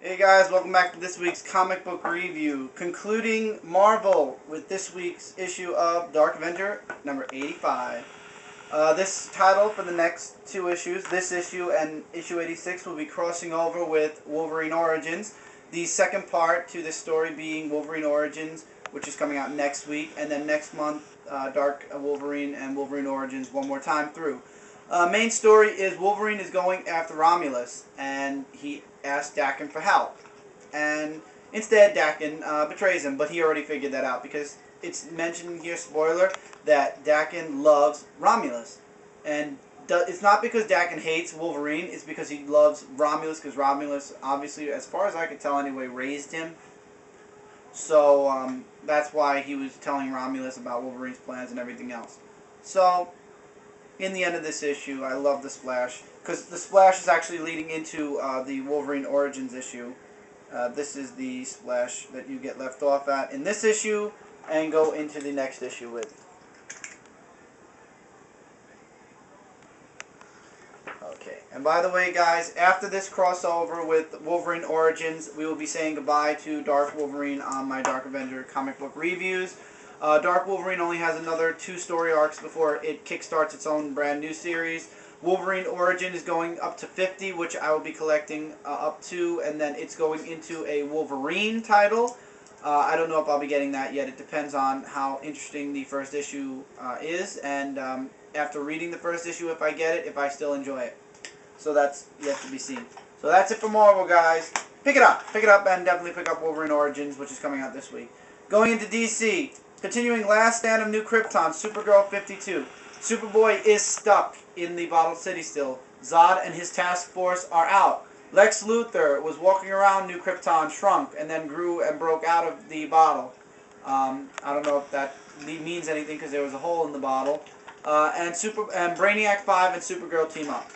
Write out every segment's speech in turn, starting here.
Hey guys, welcome back to this week's comic book review. Concluding Marvel with this week's issue of Dark Avenger number 85. This title for the next two issues, this issue and issue 86, will be crossing over with Wolverine Origins. The second part to this story being Wolverine Origins, which is coming out next week, and then next month Dark Wolverine and Wolverine Origins one more time through. Main story is Wolverine is going after Romulus, and he asks Daken for help. And instead, Daken betrays him, but he already figured that out because it's mentioned here, spoiler, that Daken loves Romulus. And it's not because Daken hates Wolverine, it's because he loves Romulus, because Romulus, obviously, as far as I can tell anyway, raised him. So that's why he was telling Romulus about Wolverine's plans and everything else. So in the end of this issue, I love the splash, because the splash is actually leading into the Wolverine Origins issue. This is the splash that you get left off at in this issue and go into the next issue with. Okay, and by the way guys, after this crossover with Wolverine Origins, we will be saying goodbye to Dark Wolverine on my Dark Avenger comic book reviews. Dark Wolverine only has another 2 story arcs before it kickstarts its own brand new series. Wolverine Origin is going up to 50, which I will be collecting up to, and then it's going into a Wolverine title. I don't know if I'll be getting that yet. It depends on how interesting the first issue is, and after reading the first issue, if I get it, if I still enjoy it. So that's yet to be seen. So that's it for Marvel, guys. Pick it up, and definitely pick up Wolverine Origins, which is coming out this week. Going into DC. Continuing Last Stand of New Krypton, Supergirl 52. Superboy is stuck in the Bottle City still. Zod and his task force are out. Lex Luthor was walking around New Krypton, shrunk, and then grew and broke out of the bottle. I don't know if that means anything because there was a hole in the bottle. And Brainiac 5 and Supergirl team up.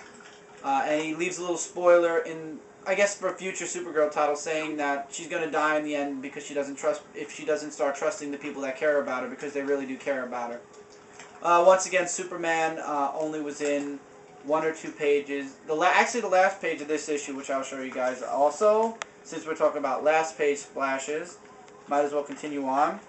And he leaves a little spoiler in, I guess, for a future Supergirl title, saying that she's going to die in the end because she doesn't start trusting the people that care about her, because they really do care about her. Once again, Superman only was in 1 or 2 pages. Actually, the last page of this issue, which I'll show you guys also, since we're talking about last page splashes, might as well continue on.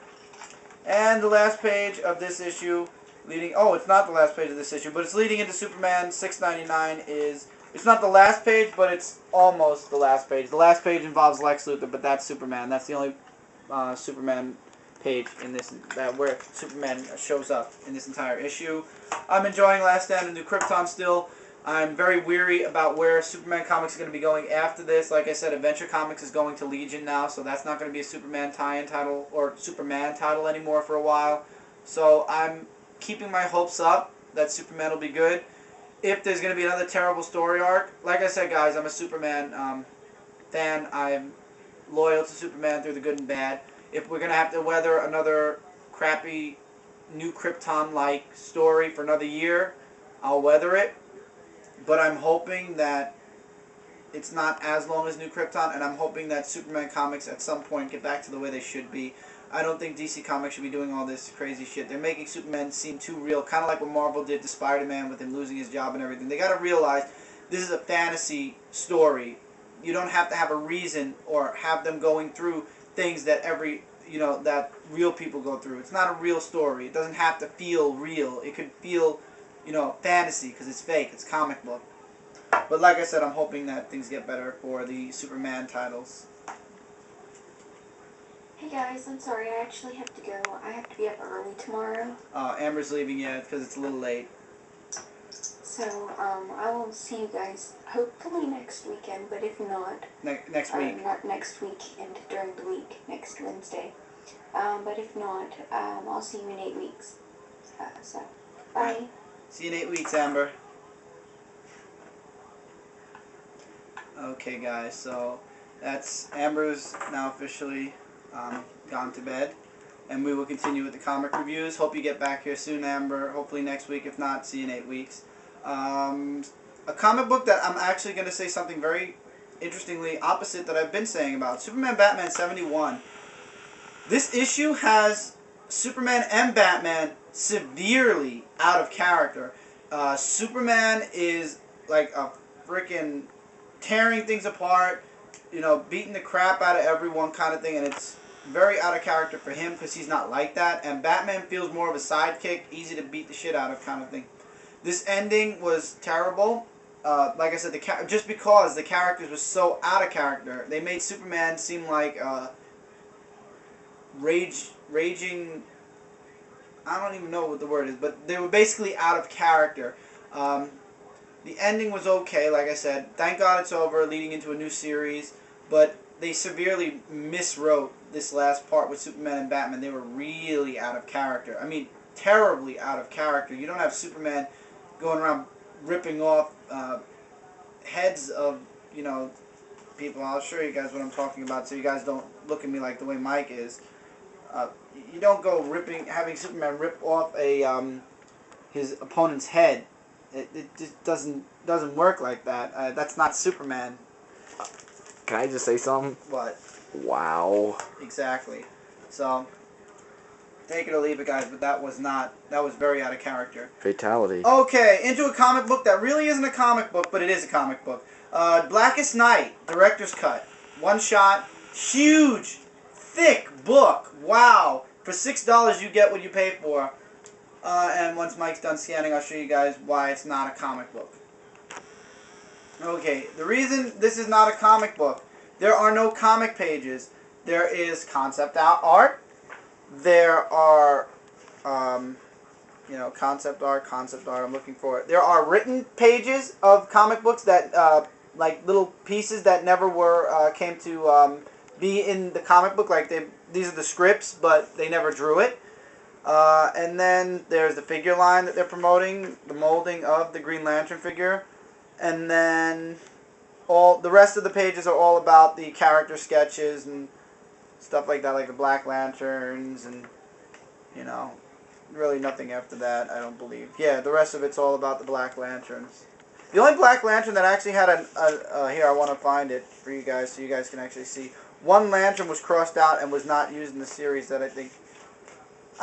And the last page of this issue, it's not the last page of this issue, but it's leading into Superman 699 is... It's not the last page, but it's almost the last page. The last page involves Lex Luthor, but that's Superman. That's the only Superman page in this where Superman shows up in this entire issue. I'm enjoying Last Stand of New Krypton still. I'm very weary about where Superman Comics is going to be going after this. Like I said, Avenger Comics is going to Legion now, so that's not going to be a Superman tie-in title or Superman title anymore for a while. So I'm keeping my hopes up that Superman will be good. If there's going to be another terrible story arc, like I said, guys, I'm a Superman fan. I'm loyal to Superman through the good and bad. If we're going to have to weather another crappy New Krypton-like story for another year, I'll weather it. But I'm hoping that it's not as long as New Krypton, and I'm hoping that Superman comics at some point get back to the way they should be. I don't think DC Comics should be doing all this crazy shit. They're making Superman seem too real, kind of like what Marvel did to Spider-Man with him losing his job and everything. They got to realize this is a fantasy story. You don't have to have a reason or have them going through things that that real people go through. It's not a real story. It doesn't have to feel real. It could feel, fantasy because it's fake. It's comic book. But like I said, I'm hoping that things get better for the Superman titles. Hey guys, I'm sorry, I actually have to go. I have to be up early tomorrow. Amber's leaving yet because it's a little late. So, I will see you guys hopefully next weekend, but if not... Next week. Not next weekend, during the week, next Wednesday. But if not, I'll see you in 8 weeks. So, bye. See you in 8 weeks, Amber. Okay, guys, so that's Amber's now officially gone to bed, and we will continue with the comic reviews. Hope you get back here soon, Amber. Hopefully next week. If not, see you in 8 weeks. A comic book that I'm actually going to say something very interestingly opposite that I've been saying about. Superman Batman 71. This issue has Superman and Batman severely out of character. Superman is like a freaking tearing things apart, beating the crap out of everyone kind of thing, and it's very out of character for him because he's not like that. And Batman feels more of a sidekick, easy to beat the shit out of kind of thing. This ending was terrible. Like I said, just because the characters were so out of character, they made Superman seem like raging. I don't even know what the word is, but they were basically out of character. The ending was okay, like I said. Thank God it's over, leading into a new series. But they severely miswrote this last part with Superman and Batman. They were really out of character. I mean, terribly out of character. You don't have Superman going around ripping off heads of, people. I'll show you guys what I'm talking about so you guys don't look at me like the way Mike is. You don't go having Superman rip off his opponent's head. It just doesn't work like that. That's not Superman. Can I just say something? What? Wow. Exactly. So, take it or leave it, guys, but that was very out of character. Fatality. Okay, into a comic book that really isn't a comic book, but it is a comic book. Blackest Night Directors Cut. One shot. Huge, thick book. Wow. For $6, you get what you pay for. And once Mike's done scanning, I'll show you guys why it's not a comic book. Okay, the reason this is not a comic book, there are no comic pages. There is concept art. There are, concept art, I'm looking for it. There are written pages of comic books that, like little pieces that never came to be in the comic book. Like these are the scripts, but they never drew it. And then there's the figure line that they're promoting, the molding of the Green Lantern figure. And then the rest of the pages are all about the character sketches and stuff like that, like the Black Lanterns and, really nothing after that, I don't believe. Yeah, the rest of it's all about the Black Lanterns. The only Black Lantern that actually had here, I want to find it for you guys so you guys can actually see. One lantern was crossed out and was not used in the series that I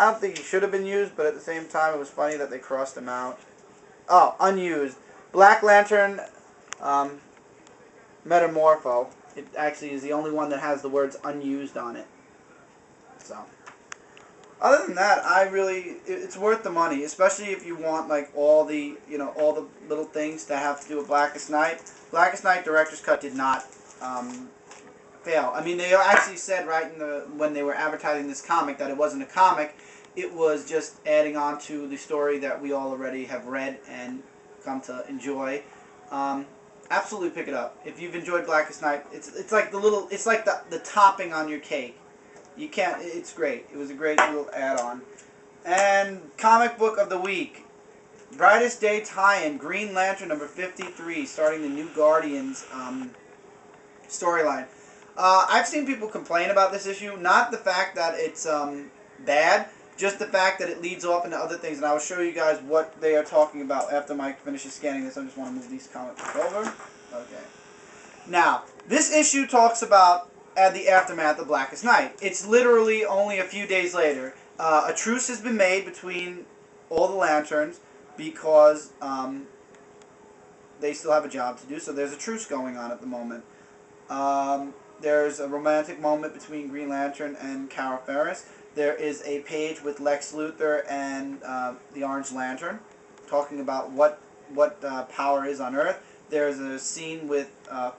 don't think he should have been used, but at the same time it was funny that they crossed him out. Oh, unused. Black Lantern Metamorpho. It actually is the only one that has the words unused on it. So, other than that, it's worth the money, especially if you want like all the little things that have to do with Blackest Night. Blackest Night Directors Cut did not fail. I mean, they actually said when they were advertising this comic that it wasn't a comic. It was just adding on to the story that we all already have read and come to enjoy. Absolutely pick it up. If you've enjoyed Blackest Night, it's like the topping on your cake. It's great. It was a great little add-on. And comic book of the week. Brightest Day tie-in, Green Lantern number 53, starting the New Guardians storyline. I've seen people complain about this issue, not the fact that it's bad, just the fact that it leads off into other things, and I will show you guys what they are talking about after Mike finishes scanning this. I just want to move these comic books over. Okay. Now, this issue talks about the aftermath of Blackest Night. It's literally only a few days later. A truce has been made between all the Lanterns because they still have a job to do, so there's a truce going on at the moment. There's a romantic moment between Green Lantern and Kara Ferris. There is a page with Lex Luthor and the Orange Lantern talking about what power is on Earth. There's a scene with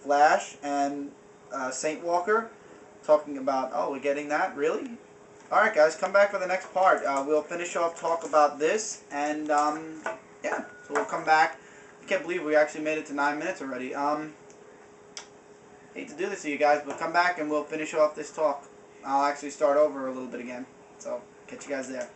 Flash and Saint Walker talking about, oh, we're getting that? Really? Alright guys, come back for the next part. We'll finish off talk about this, and yeah, so we'll come back. I can't believe we actually made it to 9 minutes already. Hate to do this to you guys, but come back and we'll finish off this talk. I'll actually start over a little bit again. So, catch you guys there.